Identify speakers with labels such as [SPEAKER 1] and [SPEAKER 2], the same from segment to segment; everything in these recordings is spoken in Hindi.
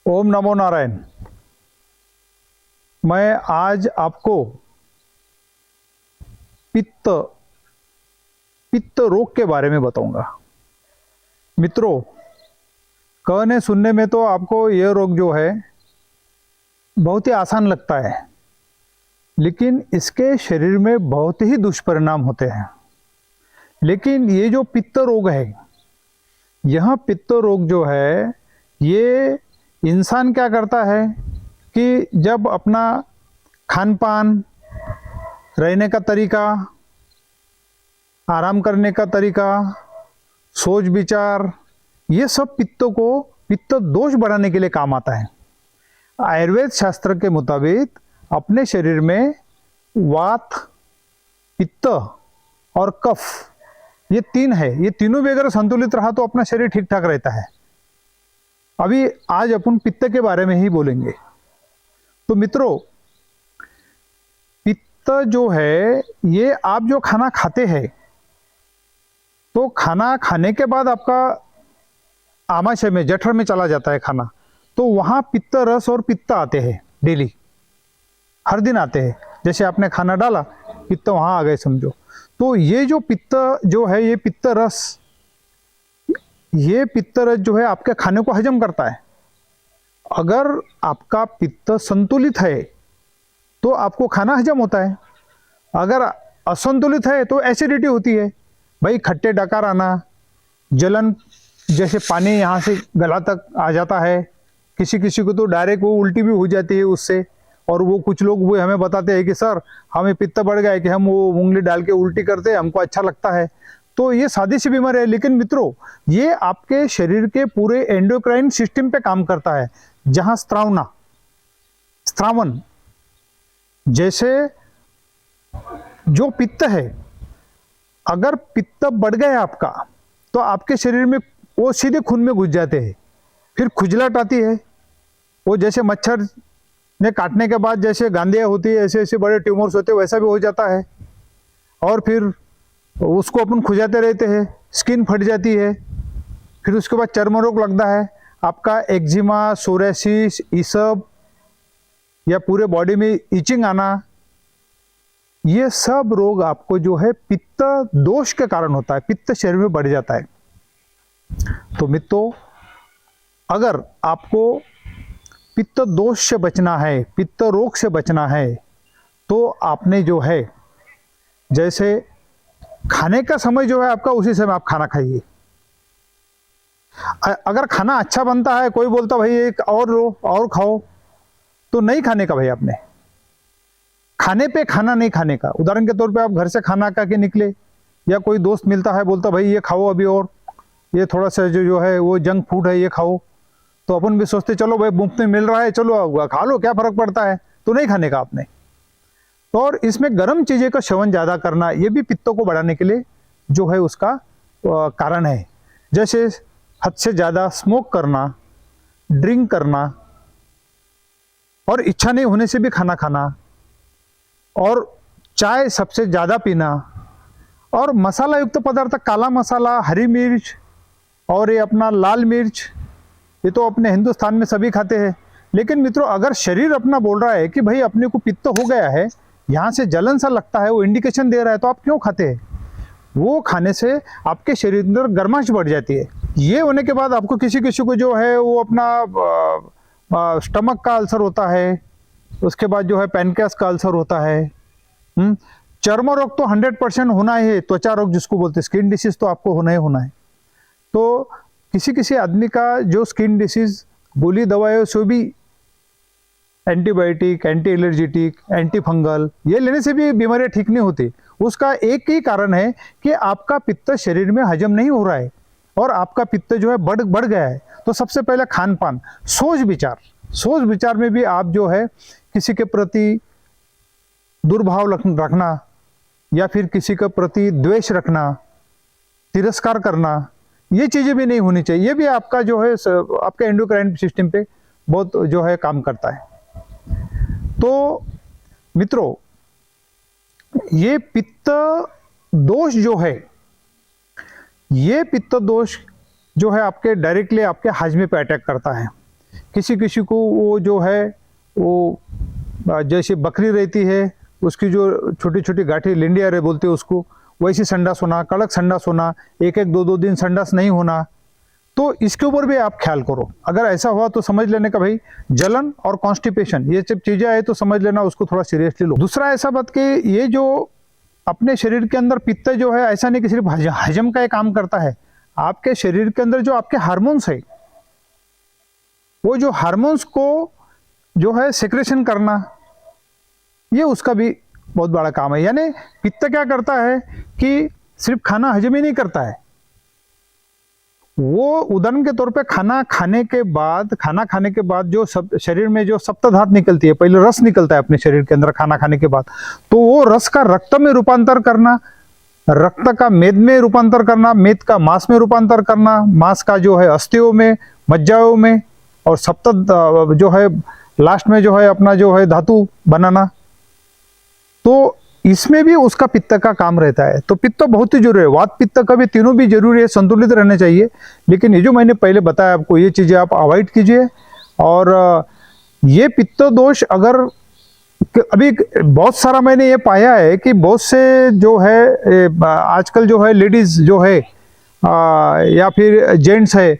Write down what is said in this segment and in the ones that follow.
[SPEAKER 1] ओम नमो नारायण। मैं आज आपको पित्त पित्त रोग के बारे में बताऊंगा। मित्रों, कहने सुनने में तो आपको यह रोग जो है बहुत ही आसान लगता है, लेकिन इसके शरीर में बहुत ही दुष्परिणाम होते हैं। लेकिन ये जो पित्त रोग है, यह पित्त रोग जो है, ये इंसान क्या करता है कि जब अपना खान पान, रहने का तरीका, आराम करने का तरीका, सोच विचार, ये सब पित्त दोष बढ़ाने के लिए काम आता है। आयुर्वेद शास्त्र के मुताबिक अपने शरीर में वात, पित्त और कफ, ये तीन है। ये तीनों भी अगर संतुलित रहा तो अपना शरीर ठीक ठाक रहता है। अभी आज अपन पित्त के बारे में ही बोलेंगे। तो मित्रों, पित्त जो है, ये आप जो खाना खाते हैं, तो खाना खाने के बाद आपका आमाशय में, जठर में चला जाता है खाना, तो वहां पित्त रस और पित्त आते हैं डेली, हर दिन आते हैं। जैसे आपने खाना डाला, पित्त वहां आ गए समझो। तो ये जो पित्त जो है, ये पित्त रस जो है आपके खाने को हजम करता है। अगर आपका पित्त संतुलित है तो आपको खाना हजम होता है। अगर असंतुलित है तो एसिडिटी होती है। भाई, खट्टे डकार आना, जलन, जैसे पानी यहाँ से गला तक आ जाता है। किसी किसी को तो डायरेक्ट वो उल्टी भी हो जाती है उससे। और वो कुछ लोग वो हमें बताते हैं कि सर, हमें पित्त बढ़ गया है कि हम वो उंगली डाल के उल्टी करते हैं, हमको अच्छा लगता है। तो ये सादी सी बीमारी है। लेकिन मित्रों, ये आपके शरीर के पूरे एंडोक्राइन सिस्टम पे काम करता है, जहां स्त्रावन, जैसे जो पित्त है, अगर पित्त बढ़ गया आपका, तो आपके शरीर में वो सीधे खून में घुस जाते हैं। फिर खुजलाहट आती है। वो जैसे मच्छर ने काटने के बाद जैसे गांधियाँ होती है, ऐसे ऐसे बड़े ट्यूमर्स होते हैं, वैसा भी हो जाता है। और फिर उसको अपन खुजाते रहते हैं, स्किन फट जाती है। फिर उसके बाद चर्म रोग लगता है। आपका एक्जिमा, सोरियासिस, ये सब, या पूरे बॉडी में इचिंग आना, ये सब रोग आपको जो है पित्त दोष के कारण होता है। पित्त शरीर में बढ़ जाता है। तो मित्रों, अगर आपको पित्त दोष से बचना है, पित्त रोग से बचना है, तो आपने जो है, जैसे खाने का समय जो है आपका, उसी समय आप खाना खाइए। अगर खाना अच्छा बनता है, कोई बोलता भाई एक और लो और खाओ, तो नहीं खाने का भाई। आपने खाने पे खाना नहीं खाने का। उदाहरण के तौर पे आप घर से खाना खा के निकले, या कोई दोस्त मिलता है, बोलता भाई ये खाओ अभी, और ये थोड़ा सा जो है वो जंक फूड है, ये खाओ। तो अपन भी सोचते चलो भाई मुफ्त में मिल रहा है, चलो खा लो, क्या फर्क पड़ता है। तो नहीं खाने का आपने। और इसमें गर्म चीजें का सेवन ज्यादा करना, ये भी पित्त को बढ़ाने के लिए जो है उसका कारण है। जैसे हद से ज्यादा स्मोक करना, ड्रिंक करना, और इच्छा नहीं होने से भी खाना खाना, और चाय सबसे ज्यादा पीना, और मसाला युक्त पदार्थ, काला मसाला, हरी मिर्च, और ये अपना लाल मिर्च, ये तो अपने हिंदुस्तान में सभी खाते हैं। लेकिन मित्रों, अगर शरीर अपना बोल रहा है कि भाई अपने को पित्त हो गया है, यहाँ से जलन सा लगता है, वो इंडिकेशन दे रहा है, तो आप क्यों खाते हैं? वो खाने से आपके शरीर अंदर गर्माश बढ़ जाती है। ये होने के बाद आपको किसी किसी को जो है वो अपना स्टमक का अल्सर होता है। उसके बाद जो है पैनक्रियास का अल्सर होता है। चर्म रोग तो 100% होना ही है। त्वचा रोग जिसको बोलते हैं, स्किन डिसीज, तो आपको होना ही होना है। तो किसी किसी आदमी का जो स्किन डिसीज गोली दवाइयों से भी, antibiotic, anti allergic, anti fungal, ये लेने से भी बीमारियां ठीक नहीं होती। उसका एक ही कारण है कि आपका पित्त शरीर में हजम नहीं हो रहा है, और आपका पित्त जो है बढ़ गया है। तो सबसे पहले खान पान, सोच विचार में भी आप जो है किसी के प्रति दुर्भाव रखना, या फिर किसी के प्रति द्वेष रखना, तिरस्कार करना, ये चीजें भी नहीं होनी चाहिए। ये भी आपका जो है आपके एंडोक्राइन सिस्टम पे बहुत जो है काम करता है। तो मित्रों, ये पित्त दोष जो है, ये पित्त दोष जो है आपके डायरेक्टली आपके हाजमे पे अटैक करता है। किसी किसी को वो जो है वो जैसे बकरी रहती है उसकी जो छोटी छोटी गाठी लिंडिया रे बोलते हैं उसको, वैसी संडास होना, कड़क संडास होना, एक एक दो दो दिन संडास नहीं होना, तो इसके ऊपर भी आप ख्याल करो। अगर ऐसा हुआ तो समझ लेने का भाई जलन और कॉन्स्टिपेशन ये सब चीजें आए तो समझ लेना उसको थोड़ा सीरियसली लो। दूसरा ऐसा बात कि ये जो अपने शरीर के अंदर पित्त जो है ऐसा नहीं कि सिर्फ हजम का एक काम करता है, आपके शरीर के अंदर जो आपके हार्मोन्स है वो जो हार्मोन्स को जो है सेक्रेशन करना ये उसका भी बहुत बड़ा काम है। यानी पित्त क्या करता है कि सिर्फ खाना हजम ही नहीं करता है, वो उदाहरण के तौर पे खाना खाने के बाद जो सब शरीर में जो सप्तधात निकलती है, पहले रस निकलता है अपने शरीर के अंदर खाना खाने के बाद, तो वो रस का रक्त में रूपांतर करना, रक्त का मेद में रूपांतर करना, मेद का मांस में रूपांतर करना, मांस का जो है अस्थियों में, मज्जाओं में, और सप्त जो है लास्ट में जो है अपना जो है धातु बनाना, तो इसमें भी उसका पित्त का काम रहता है। तो पित्त बहुत ही जरूरी है, वात पित्त का भी तीनों भी जरूरी है, संतुलित रहने चाहिए। लेकिन ये जो मैंने पहले बताया आपको ये चीजें आप अवॉइड कीजिए। और ये पित्त दोष अगर अभी बहुत सारा मैंने ये पाया है कि बहुत से जो है आजकल जो है लेडीज जो है या फिर जेंट्स है,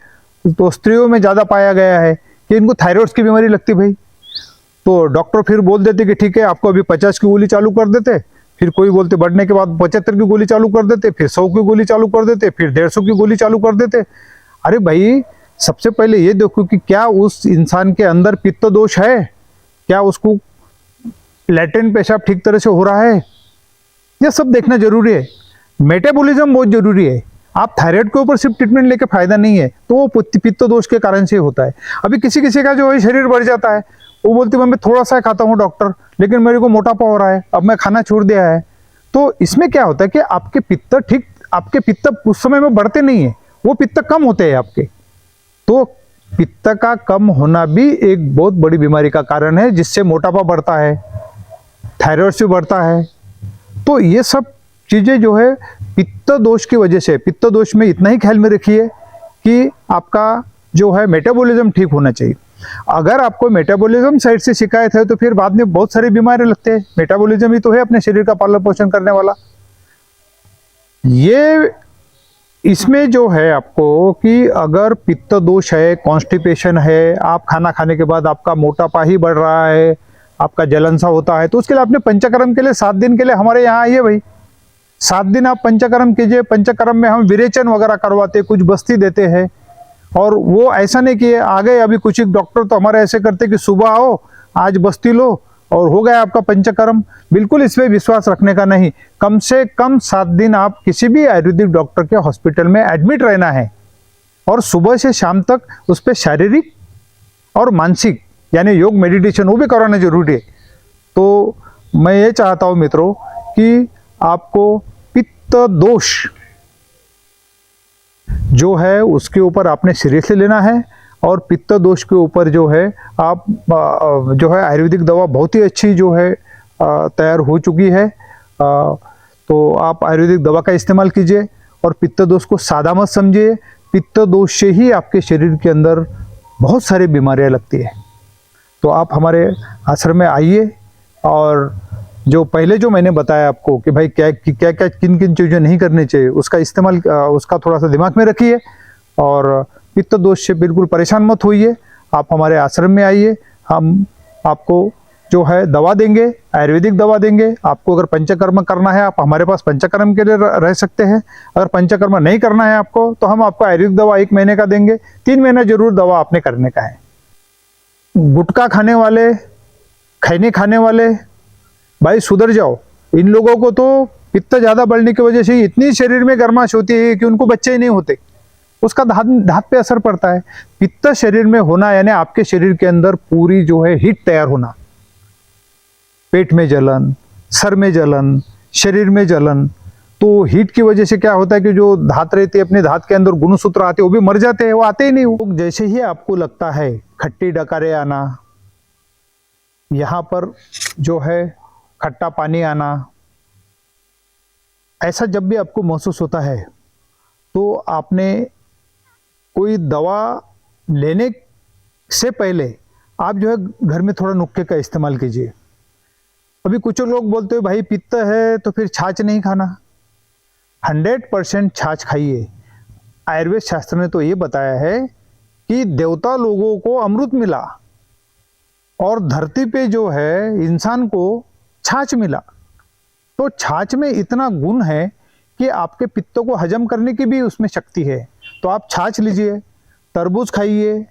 [SPEAKER 1] तो स्त्रियों में ज्यादा पाया गया है कि इनको थायराइड की बीमारी लगती भाई। तो डॉक्टर फिर बोल देते कि ठीक है आपको अभी 50 की गोली चालू कर देते, फिर कोई बोलते बढ़ने के बाद 75 की गोली चालू कर देते, फिर 100 की गोली चालू कर देते, फिर 150 की गोली चालू कर देते। अरे भाई सबसे पहले ये देखो कि क्या उस इंसान के अंदर पित्त दोष है, क्या उसको लैटेंट पेशाब ठीक तरह से हो रहा है, यह सब देखना जरूरी है। मेटाबॉलिज्म बहुत जरूरी है। आप थायराइड के ऊपर सिर्फ ट्रीटमेंट लेके फायदा नहीं है, तो वो पित्त दोष के कारण से होता है। अभी किसी किसी का जो है शरीर बढ़ जाता है, वो बोलती है मैं थोड़ा सा खाता हूँ डॉक्टर, लेकिन मेरे को मोटापा हो रहा है, अब मैं खाना छोड़ दिया है। तो इसमें क्या होता है कि आपके पित्त उस समय में बढ़ते नहीं है, वो पित्त कम होते हैं आपके। तो पित्त का कम होना भी एक बहुत बड़ी बीमारी का कारण है, जिससे मोटापा बढ़ता है, थायराइड से बढ़ता है। तो ये सब चीजें जो है पित्त दोष की वजह से, पित्त दोष में इतना ही ख्याल में रखिए कि आपका जो है मेटाबॉलिज्म ठीक होना चाहिए। अगर आपको मेटाबॉलिज्म साइड से शिकायत है तो फिर बाद में बहुत सारी बीमारियां लगते हैं। मेटाबॉलिज्म ही तो है अपने शरीर का पालन पोषण करने वाला। ये इसमें जो है आपको कि अगर पित्त दोष है, कॉन्स्टिपेशन है, आप खाना खाने के बाद आपका मोटापा ही बढ़ रहा है, आपका जलन सा होता है, तो उसके लिए आपने पंचकर्म के लिए 7 दिन के लिए हमारे यहाँ आइए भाई। 7 दिन आप पंचकर्म कीजिए। पंचकर्म में हम विरेचन वगैरह करवाते, कुछ बस्ती देते हैं। और वो ऐसा नहीं कि आ गए अभी कुछ डॉक्टर तो हमारे ऐसे करते कि सुबह आओ आज बस्ती लो और हो गया आपका पंचकर्म। बिल्कुल इस पे विश्वास रखने का नहीं। कम से कम 7 दिन आप किसी भी आयुर्वेदिक डॉक्टर के हॉस्पिटल में एडमिट रहना है, और सुबह से शाम तक उस पर शारीरिक और मानसिक यानी योग मेडिटेशन वो भी कराना जरूरी है। तो मैं ये चाहता हूँ मित्रों कि आपको पित्त दोष जो है उसके ऊपर आपने सीरियसली लेना है, और पित्त दोष के ऊपर जो है आप जो है आयुर्वेदिक दवा बहुत ही अच्छी जो है तैयार हो चुकी है। तो आप आयुर्वेदिक दवा का इस्तेमाल कीजिए और पित्त दोष को सादा मत समझिए। पित्त दोष से ही आपके शरीर के अंदर बहुत सारी बीमारियां लगती है। तो आप हमारे आश्रम में आइए, और जो पहले जो मैंने बताया आपको कि भाई क्या क्या क्या किन किन चीज़ें नहीं करनी चाहिए उसका इस्तेमाल, उसका थोड़ा सा दिमाग में रखिए, और पित्त दोष से बिल्कुल परेशान मत होइए। आप हमारे आश्रम में आइए, हम आपको जो है दवा देंगे, आयुर्वेदिक दवा देंगे। आपको अगर पंचकर्म करना है आप हमारे पास पंचकर्म के लिए रह सकते हैं। अगर पंचकर्म नहीं करना है आपको तो हम आपको आयुर्वेदिक दवा 1 महीने का देंगे। 3 महीने जरूर दवा आपने करने का है। गुटखा खाने वाले, खैनी खाने वाले भाई सुधर जाओ। इन लोगों को तो पित्त ज्यादा बढ़ने की वजह से इतनी शरीर में गर्माश होती है कि उनको बच्चे ही नहीं होते। उसका धात पे असर पड़ता है। पित्त शरीर में होना यानी आपके शरीर के अंदर पूरी जो है हीट तैयार होना, पेट में जलन, सर में जलन, शरीर में जलन। तो हीट की वजह से क्या होता है कि जो धात रहती है अपने धात के अंदर गुणसूत्र आते हैं वो भी मर जाते हैं, वो आते ही नहीं। वो जैसे ही आपको लगता है खट्टी डकारे आना, यहाँ पर जो है खट्टा पानी आना, ऐसा जब भी आपको महसूस होता है तो आपने कोई दवा लेने से पहले आप जो है घर में थोड़ा नुक्के का इस्तेमाल कीजिए। अभी कुछ लोग बोलते हो भाई पित्त है तो फिर छाछ नहीं खाना। 100% छाछ खाइए। आयुर्वेद शास्त्र ने तो ये बताया है कि देवता लोगों को अमृत मिला और धरती पे जो है इंसान को छाछ मिला। तो छाछ में इतना गुण है कि आपके पित्त को हजम करने की भी उसमें शक्ति है। तो आप छाछ लीजिए, तरबूज खाइए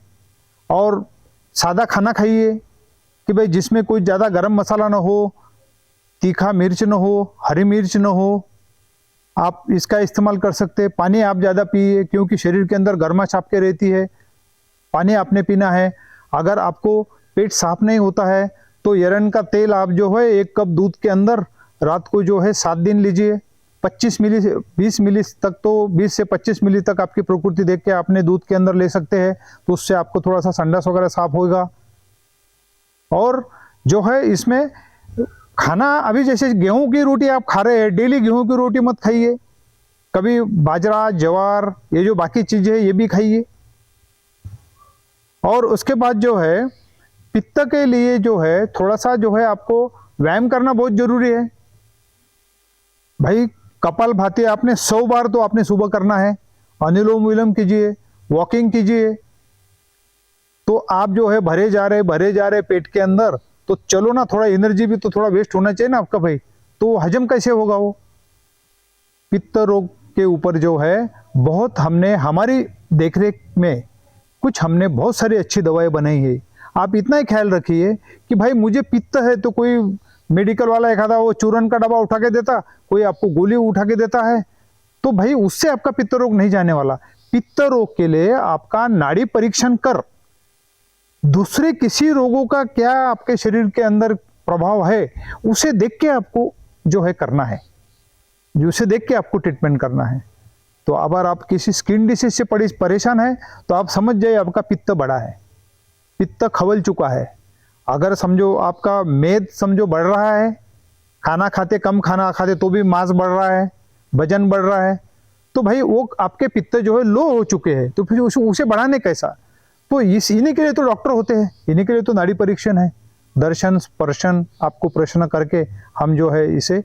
[SPEAKER 1] और सादा खाना खाइए कि भाई जिसमें कोई ज़्यादा गरम मसाला ना हो, तीखा मिर्च ना हो, हरी मिर्च ना हो। आप इसका इस्तेमाल कर सकते हैं। पानी आप ज़्यादा पिए क्योंकि शरीर के अंदर गर्माश आपके रहती है, पानी आपने पीना है। अगर आपको पेट साफ नहीं होता है तो एरंड का तेल आप जो है 1 कप दूध के अंदर रात को जो है 7 दिन लीजिए। 25 मिली से 20 मिली तक, तो 20 से 25 मिली तक आपकी प्रकृति देख के आपने दूध के अंदर ले सकते हैं। तो उससे आपको थोड़ा सा संडास वगैरह साफ होगा। और जो है इसमें खाना, अभी जैसे गेहूं की रोटी आप खा रहे हैं, डेली गेहूं की रोटी मत खाइए। कभी बाजरा, ज्वार, ये जो बाकी चीजें है ये भी खाइए। और उसके बाद जो है पित्त के लिए जो है थोड़ा सा जो है आपको व्यायाम करना बहुत जरूरी है। भाई कपालभाति आपने 100 बार तो आपने सुबह करना है। अनुलोम विलोम कीजिए, वॉकिंग कीजिए। तो आप जो है भरे जा रहे पेट के अंदर, तो चलो ना, थोड़ा एनर्जी भी तो थोड़ा वेस्ट होना चाहिए ना आपका भाई। तो हजम कैसे होगा वो? पित्त रोग के ऊपर जो है बहुत हमने हमारी देखरेख में कुछ हमने बहुत सारी अच्छी दवाएं बनाई है। आप इतना ही ख्याल रखिए कि भाई मुझे पित्त है तो कोई मेडिकल वाला एक आधा वो चूरन का डब्बा उठा के देता, कोई आपको गोली उठा के देता है, तो भाई उससे आपका पित्त रोग नहीं जाने वाला। पित्त रोग के लिए आपका नाड़ी परीक्षण कर, दूसरे किसी रोगों का क्या आपके शरीर के अंदर प्रभाव है उसे देख के आपको जो है करना है, उसे देख के आपको ट्रीटमेंट करना है। तो अगर आप किसी स्किन डिसीज से परेशान है तो आप समझ जाइए आपका पित्त बड़ा है, पित्त खवल चुका है। अगर समझो आपका मेद समझो बढ़ रहा है, खाना खाते कम खाना खाते तो भी मांस बढ़ रहा है, वजन बढ़ रहा है, तो भाई वो आपके पित्त जो है लो हो चुके हैं। तो फिर उसे बढ़ाने कैसा? तो इन्हीं के लिए तो डॉक्टर होते हैं, इन्हीं के लिए तो नाड़ी परीक्षण है। दर्शन स्पर्शन आपको प्रश्न करके हम जो है इसे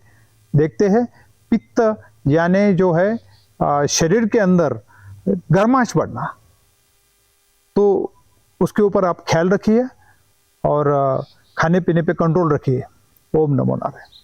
[SPEAKER 1] देखते हैं। पित्त यानी जो है शरीर के अंदर गर्माश बढ़ना, तो उसके ऊपर आप ख्याल रखिए और खाने पीने पे कंट्रोल रखिए। ओम नमो नारायण।